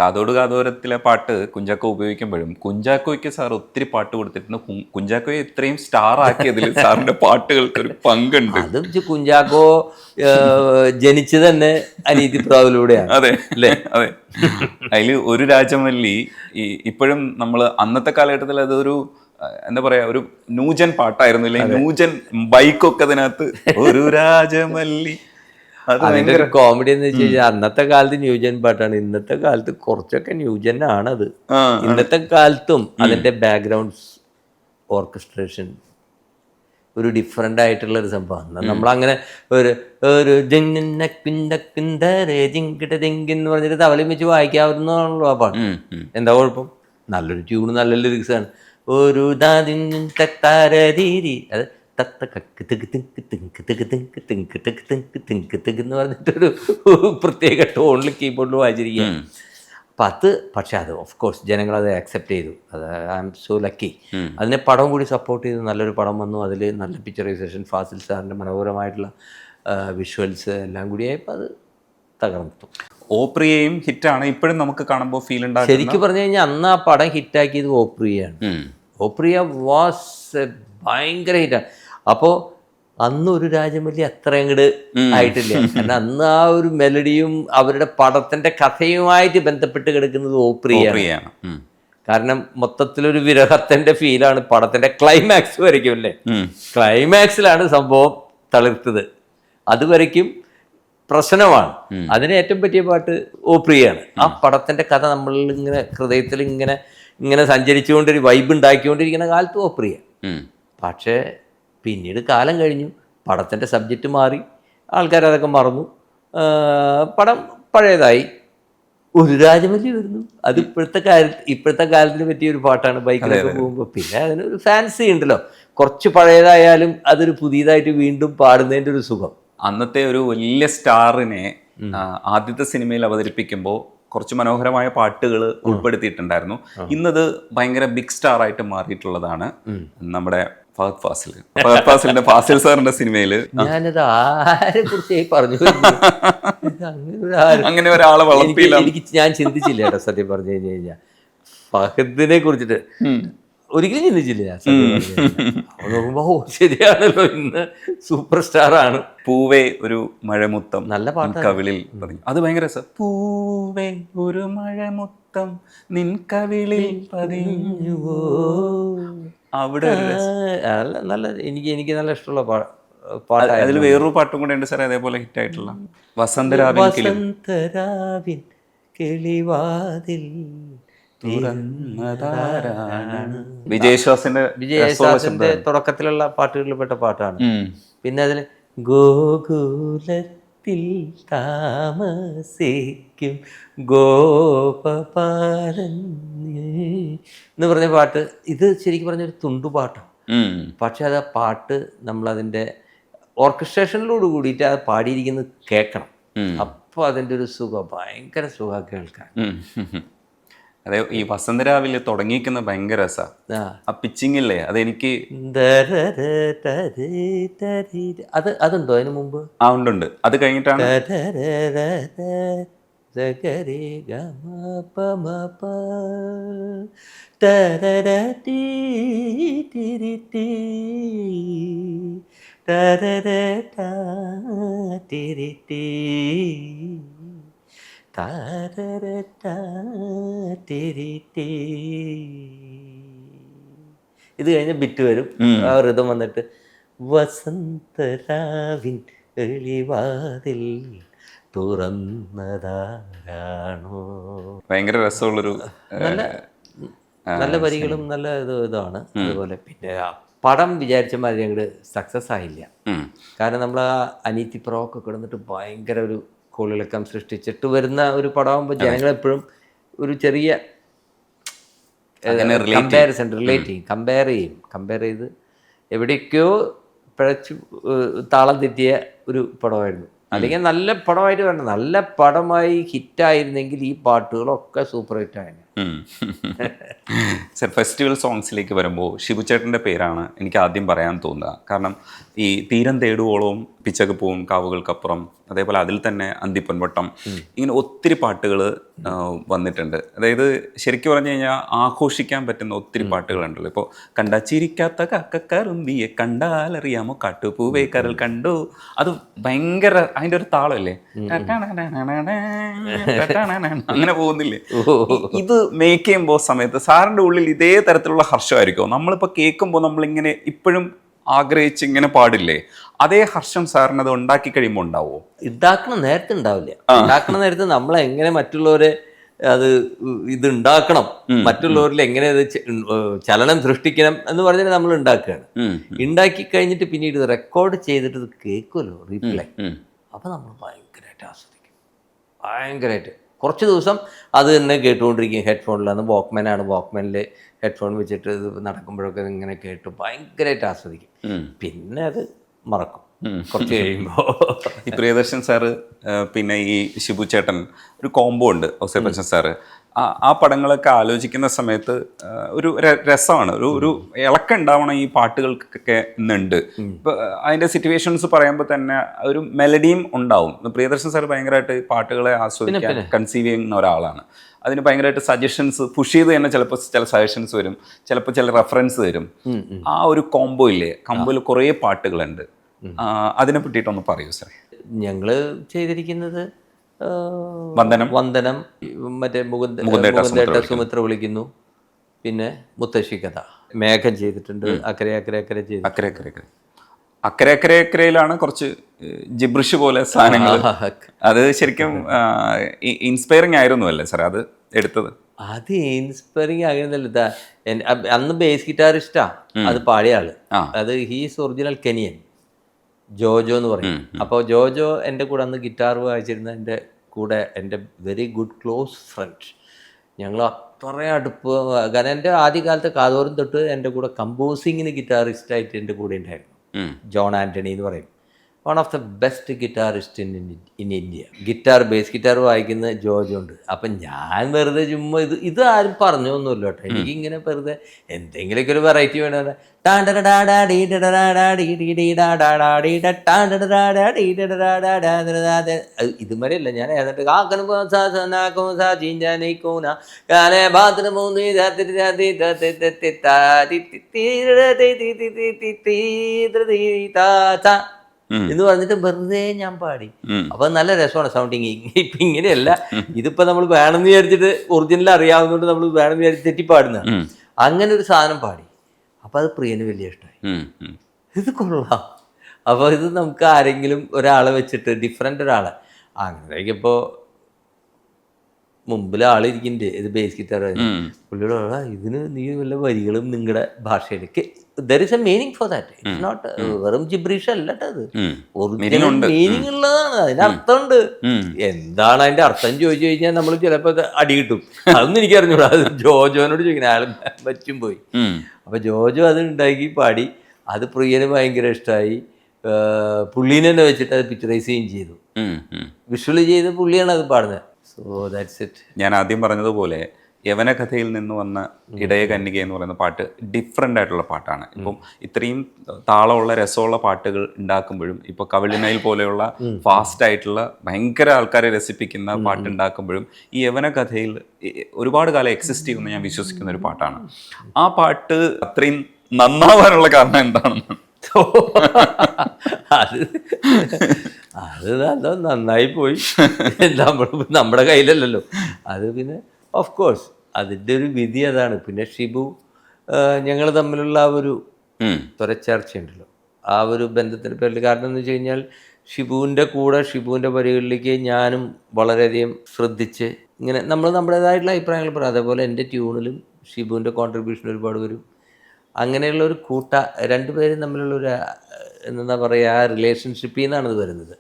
കാതോട് കാതോരത്തിലെ പാട്ട് കുഞ്ചാക്കോ ഉപയോഗിക്കുമ്പോഴും കുഞ്ചാക്കോയ്ക്ക് സാർ ഒത്തിരി പാട്ട് കൊടുത്തിട്ടുണ്ട്. കുഞ്ചാക്കോയെ ഇത്രയും സ്റ്റാർ ആക്കിയതിൽ സാറിന്റെ പാട്ടുകൾക്ക് ഒരു പങ്കുണ്ട്. അത് കുഞ്ചാക്കോ ജനിച്ചത് തന്നെ അനീതി പ്രാവിലൂടെയാണ്. അതെ അല്ലേ? അതെ. അതിൽ ഒരു രാജമല്ലി ഇപ്പോഴും നമ്മൾ അന്നത്തെ കാലഘട്ടത്തിൽ അതൊരു എന്താ പറയാ, ഒരു ന്യൂജൻ പാട്ടായിരുന്നു. ഇല്ലെങ്കിൽ ന്യൂജൻ ബൈക്കൊക്കെ അതിനകത്ത് ഒരു രാജമല്ലി. അതിന്റെ ഒരു കോമഡി എന്ന് വെച്ച് കഴിഞ്ഞാൽ അന്നത്തെ കാലത്ത് ന്യൂജൻ പാട്ടാണ്, ഇന്നത്തെ കാലത്ത് കുറച്ചൊക്കെ ന്യൂജൻ ആണത്. ഇന്നത്തെ കാലത്തും അതിന്റെ ബാക്ക്ഗ്രൗണ്ട്സ് ഓർക്കസ്ട്രേഷൻ ഒരു ഡിഫറെന്റ് ആയിട്ടുള്ള ഒരു സംഭവമാണ്. നമ്മളങ്ങനെ ഒരു ഒരു എന്ന് പറഞ്ഞിട്ട് തവലയും വെച്ച് വായിക്കാവുന്ന ആ പാട്ട്. എന്താ കുഴപ്പം? നല്ലൊരു ട്യൂണ്, നല്ല ലിറിക്സ് ആണ്. ഒരു അത് എന്ന് പറഞ്ഞിട്ടൊരു പ്രത്യേക ടോണിൽ കീബോർഡിൽ വായിച്ചിരിക്കുക. അപ്പം അത് പക്ഷെ അത് ഓഫ് കോഴ്സ് ജനങ്ങളത് ആക്സെപ്റ്റ് ചെയ്തു. അത് ഐ എം സോ ലക്കി. അതിനെ പടം കൂടി സപ്പോർട്ട് ചെയ്തു. നല്ലൊരു പടം വന്നു. അതിൽ നല്ല പിക്ചറൈസേഷൻ, ഫാസിൽ സാറിൻ്റെ മനോഹരമായിട്ടുള്ള വിഷ്വൽസ് എല്ലാം കൂടിയായപ്പോൾ അത് തകർത്തു. ഓപ്രിയയും ഹിറ്റാണ്. ഇപ്പോഴും നമുക്ക് കാണുമ്പോൾ ഫീൽ ഉണ്ടാകും. ശരിക്കും പറഞ്ഞു കഴിഞ്ഞാൽ അന്ന് ആ പടം ഹിറ്റാക്കിയത് ഓപ്രിയയാണ്. ഓപ്രിയ വാസ് ഭയങ്കര ഹിറ്റാണ്. അപ്പോൾ അന്ന് ഒരു രാജമല്ലി അത്ര അങ്ങോട്ട് ആയിട്ടില്ല. കാരണം അന്ന് ആ ഒരു മെലഡിയും അവരുടെ പടത്തിന്റെ കഥയുമായിട്ട് ബന്ധപ്പെട്ട് കിടക്കുന്നത് ഓപ്രിയയാണ്. കാരണം മൊത്തത്തിലൊരു വിരഹത്തിന്റെ ഫീലാണ് പടത്തിന്റെ ക്ലൈമാക്സ് വരയ്ക്കും അല്ലേ. ക്ലൈമാക്സിലാണ് സംഭവം തളിർത്തത്. അതുവരയ്ക്കും പ്രശ്നമാണ്. അതിന് ഏറ്റവും പറ്റിയ പാട്ട് ഓപ്രിയാണ്. ആ പടത്തിന്റെ കഥ നമ്മളിൽ ഇങ്ങനെ ഹൃദയത്തിൽ ഇങ്ങനെ ഇങ്ങനെ സഞ്ചരിച്ചുകൊണ്ടൊരു വൈബ് ഉണ്ടാക്കിക്കൊണ്ടിരിക്കുന്ന കാലത്ത് ഓപ്രിയ. പക്ഷേ പിന്നീട് കാലം കഴിഞ്ഞു, പടത്തിൻ്റെ സബ്ജക്റ്റ് മാറി, ആൾക്കാരതൊക്കെ മറന്നു, പടം പഴയതായി. ഒരു രാജമല്ലി വരുന്നു. അത് ഇപ്പോഴത്തെ കാലത്തിന് പറ്റിയ ഒരു പാട്ടാണ്. ബൈക്കിലൊക്കെ പോകുമ്പോൾ പിന്നെ അതിനൊരു ഫാൻസി ഉണ്ടല്ലോ. കുറച്ച് പഴയതായാലും അതൊരു പുതിയതായിട്ട് വീണ്ടും പാടുന്നതിൻ്റെ ഒരു സുഖം. അന്നത്തെ ഒരു വലിയ സ്റ്റാറിനെ ആദ്യത്തെ സിനിമയിൽ അവതരിപ്പിക്കുമ്പോൾ കുറച്ച് മനോഹരമായ പാട്ടുകൾ ഉൾപ്പെടുത്തിയിട്ടുണ്ടായിരുന്നു. ഇന്നത് ഭയങ്കര ബിഗ് സ്റ്റാർ ആയിട്ട് മാറിയിട്ടുള്ളതാണ് നമ്മുടെ ഫഹദ് ഫാസിൽ. ഫഹദ് ഫാസിലിന്റെ ഫാസിൽ സാറിന്റെ സിനിമയില് ഞാനത് ആരെ കുറിച്ച് പറഞ്ഞു, അങ്ങനെ ഒരാളെ വളർത്തിയില്ല. എനിക്ക് ഞാൻ ചിന്തിച്ചില്ല കേട്ടോ സത്യം പറഞ്ഞു കഴിഞ്ഞു കഴിഞ്ഞാൽ. ഫഹദിനെ കുറിച്ചിട്ട് ഒരിക്കലും ചിന്തിച്ചില്ല ഞാൻ. നോക്കുമ്പോ ശരിയാണല്ലോ, ഇന്ന് സൂപ്പർ സ്റ്റാർ ആണ്. പൂവേ ഒരു മഴമുത്തം നല്ല പാട്ട്, കവിളിൽ പറഞ്ഞു. അത് ഭയങ്കര രസം. പൂവേ ഒരു മഴമുത്തം നിൻ കവിളിൽ പതിഞ്ഞുവോ. അവിടെ നല്ല എനിക്ക് നല്ല ഇഷ്ടമുള്ള പാട്ട്. അതിൽ വേറൊരു പാട്ടും കൂടെ ഉണ്ട് സാറേ അതേപോലെ ഹിറ്റ് ആയിട്ടുള്ള വസന്തരാവിൻ കിളിവാതിൽ വിജയശ്വാസിന്റെ തുടക്കത്തിലുള്ള പാട്ടുകളിൽ പെട്ട പാട്ടാണ്. പിന്നെ അതിൽ ഗോകുലത്തിൽ താമസിക്കും ഗോപപാലൻ എന്ന് പറഞ്ഞ പാട്ട്. ഇത് ശരിക്കും പറഞ്ഞൊരു തുണ്ടുപാട്ടാണ്. പക്ഷെ അത് ആ പാട്ട് നമ്മളതിൻ്റെ ഓർക്കസ്ട്രേഷനിലോട് കൂടിയിട്ട് അത് പാടിയിരിക്കുന്നത് കേൾക്കണം. അപ്പോൾ അതിൻ്റെ ഒരു സുഖം, ഭയങ്കര സുഖം കേൾക്കാൻ. അതെ, ഈ വസന്തരാവില് തുടങ്ങിയിരിക്കുന്ന ഭയങ്കര രസമാണ്. ആ പിച്ചിങ്ങില്ലേ, അതെനിക്ക് അതുണ്ടോ അതിന് മുമ്പ്? ഉണ്ട്. അത് കഴിഞ്ഞിട്ടാണ് ഇത് കഴിഞ്ഞ ബിറ്റ് വരും. ആ ഋതം വന്നിട്ട് വസന്തരാവിൻ എളിവാതിൽ തുറന്നതാരാണോ. ഭയങ്കര രസമുള്ളൊരു നല്ല വരികളും നല്ല ഇതാണ്. അതുപോലെ പിന്നെ പടം വിചാരിച്ച മാതിരി അങ്ങോട്ട് സക്സസ് ആയില്ല. കാരണം നമ്മൾ ആ അനീതി പ്രൊവൊക്കെ കിടന്നിട്ട് ഭയങ്കര ഒരു കോളിളക്കം സൃഷ്ടിച്ചിട്ട് വരുന്ന ഒരു പടമാകുമ്പോൾ ജനങ്ങളെപ്പോഴും ഒരു ചെറിയ കമ്പയർ ചെയ്ത് എവിടേക്കോ പിഴച്ചു താളം തെറ്റിയ ഒരു പടമായിരുന്നു. അല്ലെങ്കിൽ നല്ല പടമായിട്ട് വരണം. നല്ല പടമായി ഹിറ്റായിരുന്നെങ്കിൽ ഈ പാട്ടുകളൊക്കെ സൂപ്പർ ഹിറ്റായിരുന്നു. സർ, ഫെസ്റ്റിവൽ സോങ്സിലേക്ക് വരുമ്പോൾ ഷിബുചേട്ടൻ്റെ പേരാണ് എനിക്ക് ആദ്യം പറയാൻ തോന്നുക. കാരണം ഈ തീരം തേടുവോളവും പിച്ചകപ്പൂവും കാവുകൾക്കപ്പുറം, അതേപോലെ അതിൽ തന്നെ അന്തിപ്പൊൻവട്ടം, ഇങ്ങനെ ഒത്തിരി പാട്ടുകൾ വന്നിട്ടുണ്ട്. അതായത് ശരിക്കും പറഞ്ഞു കഴിഞ്ഞാൽ ആഘോഷിക്കാൻ പറ്റുന്ന ഒത്തിരി പാട്ടുകളുണ്ടല്ലോ. ഇപ്പോൾ കണ്ടാച്ചിരിക്കാത്ത കക്കറുമ്പിയെ കണ്ടാലറിയാമോ കാട്ടുപൂവേ കരൽ കണ്ടു, അത് ഭയങ്കര അതിൻ്റെ ഒരു താളമല്ലേ, അങ്ങനെ പോകുന്നില്ലേ. ഇത് മേക്ക് ചെയ്യുമ്പോൾ സമയത്ത് സാറിൻ്റെ ഉള്ളിൽ ഇതേ തരത്തിലുള്ള ഹർഷമായിരിക്കും. നമ്മളിപ്പോൾ കേൾക്കുമ്പോൾ നമ്മളിങ്ങനെ ഇപ്പോഴും ആഗ്രഹിച്ച് ഇങ്ങനെ പാടില്ലേ, അതേ ഹർഷം സാറിന് അത് ഉണ്ടാക്കി കഴിയുമ്പോൾ ഉണ്ടാവുമോ? ഉണ്ടാക്കണ നേരത്തെ ഉണ്ടാവില്ല. ഉണ്ടാക്കണ നേരത്തെ നമ്മളെങ്ങനെ മറ്റുള്ളവരെ അത് ഇത് ഉണ്ടാക്കണം, മറ്റുള്ളവരിൽ എങ്ങനെ അത് ചലനം സൃഷ്ടിക്കണം എന്ന് പറഞ്ഞാൽ നമ്മൾ ഉണ്ടാക്കുകയാണ്. ഉണ്ടാക്കി കഴിഞ്ഞിട്ട് പിന്നീട് റെക്കോർഡ് ചെയ്തിട്ട് ഇത് കേൾക്കുമല്ലോ റീപ്ലേ, അപ്പം നമ്മൾ ഭയങ്കരമായിട്ട് ആസ്വദിക്കും. ഭയങ്കരമായിട്ട് കുറച്ച് ദിവസം അത് തന്നെ കേട്ടുകൊണ്ടിരിക്കും. ഹെഡ്ഫോണിലാണ്, വാക്ക്മാനിൽ ഹെഡ്ഫോൺ വെച്ചിട്ട് ഇത് നടക്കുമ്പോഴൊക്കെ ഇങ്ങനെ കേട്ട് ഭയങ്കരമായിട്ട് ആസ്വദിക്കും. പിന്നെ അത് മറക്കും കുറച്ച് കഴിയുമ്പോൾ. ഈ പ്രിയദർശൻ സാറ് പിന്നെ ഈ ഷിബു ചേട്ടൻ ഒരു കോംബോ ഉണ്ട്, ഔസേപ്പച്ചൻ സാറ്. ആ പടങ്ങളൊക്കെ ആലോചിക്കുന്ന സമയത്ത് ഒരു രസമാണ്, ഒരു ഇളക്കം ഉണ്ടാവണം ഈ പാട്ടുകൾക്കൊക്കെ ഇന്നുണ്ട്. ഇപ്പം അതിൻ്റെ സിറ്റുവേഷൻസ് പറയുമ്പോൾ തന്നെ ഒരു മെലഡിയും ഉണ്ടാവും. പ്രിയദർശൻ സാർ ഭയങ്കരമായിട്ട് പാട്ടുകളെ ആസ്വദിക്കാൻ കൺസീവ് ചെയ്യുന്ന ഒരാളാണ്. അതിന് ഭയങ്കരമായിട്ട് സജഷൻസ് പുഷ് ചെയ്ത് തന്നെ ചിലപ്പോൾ ചില സജഷൻസ് വരും, ചിലപ്പോൾ ചില റെഫറൻസ് വരും. ആ ഒരു കോംബോ ഇല്ലേ, കോംബോയിൽ കുറേ പാട്ടുകളുണ്ട്. അതിനെ പറ്റിയിട്ടൊന്ന് പറയൂ സാർ. ഞങ്ങൾ ചെയ്തിരിക്കുന്നത് വന്ദനം, മറ്റേ മുകുന്ദേട്ട സുമിത്ര വിളിക്കുന്നു, പിന്നെ മുത്തശ്ശി കഥ, മേഘം ചെയ്തിട്ടുണ്ട്, അക്കരെ ചെയ്തു. അക്കരയിലാണ് കുറച്ച് ജിബ്രിഷ് പോലെ സാധനങ്ങൾ. അത് ശരിക്കും ഇൻസ്പയറിംഗ് ആയിരുന്നു അല്ലേ സാർ അത് എടുത്തത്? അത് ഇൻസ്പയറിംഗ് ആകുന്നില്ല. അന്ന് ബേസ് ഗിറ്റാറിസ്റ്റാ അത് പാടിയ ആള്. അത് ഹീസ് ഒറിജിനൽ കെനിയൻ, ജോജോ എന്ന് പറയും. അപ്പോൾ ജോജോ എൻ്റെ കൂടെ അന്ന് ഗിറ്റാർ വായിച്ചിരുന്ന എൻ്റെ കൂടെ എൻ്റെ വെരി ഗുഡ് ക്ലോസ് ഫ്രണ്ട്. ഞങ്ങൾ അത്രയും അടുപ്പ്. കാരണം എൻ്റെ ആദ്യകാലത്തെ കാതോരം തൊട്ട് എൻ്റെ കൂടെ കമ്പോസിങ്ങിന് ഗിറ്റാറിസ്റ്റായിട്ട് എൻ്റെ കൂടെ ഉണ്ടായിരുന്നു ജോൺ ആൻ്റണി എന്ന് പറയും. One of the best guitarist in India. Base guitar വായിക്കുന്ന ജോജോ ഉണ്ട്. അപ്പം ഞാൻ വെറുതെ ചുമ്മാ ഇത് ആരും പറഞ്ഞൊന്നുമില്ല കേട്ടോ. എനിക്കിങ്ങനെ വെറുതെ എന്തെങ്കിലുമൊക്കെ ഒരു വെറൈറ്റി വേണം. ഇതുവരെയല്ല ഞാൻ ഏതാണ്ട് എന്ന് പറഞ്ഞിട്ട് വെറുതെ ഞാൻ പാടി. അപ്പൊ നല്ല രസമാണ് സൗണ്ടിങ്. ഇപ്പൊ ഇങ്ങനെയല്ല, ഇതിപ്പോ നമ്മൾ വേണമെന്ന് വിചാരിച്ചിട്ട് ഒറിജിനൽ അറിയാവുന്നതുകൊണ്ട് നമ്മൾ വേണമെന്ന് വിചാരിച്ച് തെറ്റിപ്പാടുന്നതാണ്. അങ്ങനെ ഒരു സാധനം പാടി. അപ്പൊ അത് പ്രിയന് വലിയ ഇഷ്ടമായി. ഇത് കൊള്ളാം. അപ്പൊ ഇത് നമുക്ക് ആരെങ്കിലും ഒരാളെ വെച്ചിട്ട് ഡിഫറെൻ്റ് ഒരാളെ അങ്ങനെ ഇപ്പോൾ മുമ്പിൽ ആളിരിക്കുന്നുണ്ട്, ഇത് ബേസ് ഗിറ്റാർ. പുള്ളിയോട് ഇതിന് നീ വല്ല വരികളും നിങ്ങളുടെ ഭാഷയിലേക്ക് there is a meaning for that. It's not വെറും ജിബ്രീഷ് അല്ല അത്, ഒറിജിനൽ മീനിങ് ഉള്ളതാണ്. അതിന് അർത്ഥമുണ്ട്. എന്താണ് അതിന്റെ അർത്ഥം ചോദിച്ചു കഴിഞ്ഞാൽ നമ്മൾ ചിലപ്പോൾ അടി കിട്ടും. അതൊന്നും എനിക്ക് അറിഞ്ഞൂടാ. അത് ജോജോനോട് ചോദിക്കണം, അയാൾ വച്ചും പോയി. അപ്പൊ ജോജോ അത് ഉണ്ടാക്കി പാടി. അത് പ്രിയന് ഭയങ്കര ഇഷ്ടമായി. പുള്ളീനെ തന്നെ വെച്ചിട്ട് അത് പിക്ചറൈസ് ചെയ്തു, വിഷ്വൽ ചെയ്ത് പുള്ളിയാണ് അത് പാടുന്നത്. So that's it. ഞാൻ ആദ്യം പറഞ്ഞതുപോലെ യവനകഥയിൽ നിന്ന് വന്ന ഇടയ കന്യക എന്ന് പറയുന്ന പാട്ട് ഡിഫറെൻ്റ് ആയിട്ടുള്ള പാട്ടാണ്. ഇപ്പം ഇത്രയും താളമുള്ള രസമുള്ള പാട്ടുകൾ ഉണ്ടാക്കുമ്പോഴും, ഇപ്പോൾ കവിളിനയിൽ പോലെയുള്ള ഫാസ്റ്റ് ആയിട്ടുള്ള ഭയങ്കര ആൾക്കാരെ രസിപ്പിക്കുന്ന പാട്ട് ഉണ്ടാക്കുമ്പോഴും ഈ യവനകഥയിൽ ഒരുപാട് കാലം എക്സിസ്റ്റ് ചെയ്യുമെന്ന് ഞാൻ വിശ്വസിക്കുന്ന ഒരു പാട്ടാണ്. ആ പാട്ട് അത്രയും നന്നാവാനുള്ള കാരണം എന്താണെന്ന് അത് നന്നായി പോയി. നമ്മുടെ കയ്യിലല്ലല്ലോ അത്. പിന്നെ ഓഫ് കോഴ്സ് അതിൻ്റെ ഒരു വിധി അതാണ്. പിന്നെ ഷിബു ഞങ്ങൾ തമ്മിലുള്ള ആ ഒരു ചർച്ചയുണ്ടല്ലോ, ആ ഒരു ബന്ധത്തിൻ്റെ പേരിൽ. കാരണം എന്ന് വെച്ച് കഴിഞ്ഞാൽ ഷിബുവിൻ്റെ കൂടെ ഷിബുവിൻ്റെ വരികളിലേക്ക് ഞാനും വളരെയധികം ശ്രദ്ധിച്ച് ഇങ്ങനെ നമ്മൾ നമ്മുടേതായിട്ടുള്ള അഭിപ്രായങ്ങൾ പറയും. അതേപോലെ എൻ്റെ ട്യൂണിലും ഷിബുവിൻ്റെ കോൺട്രിബ്യൂഷൻ ഒരുപാട് വരും. അങ്ങനെയുള്ള ഒരു രണ്ടുപേരും തമ്മിലുള്ള ഒരു എന്താ പറയുക, ആ റിലേഷൻഷിപ്പിൽ നിന്നാണ് ഇത് വരുന്നത്.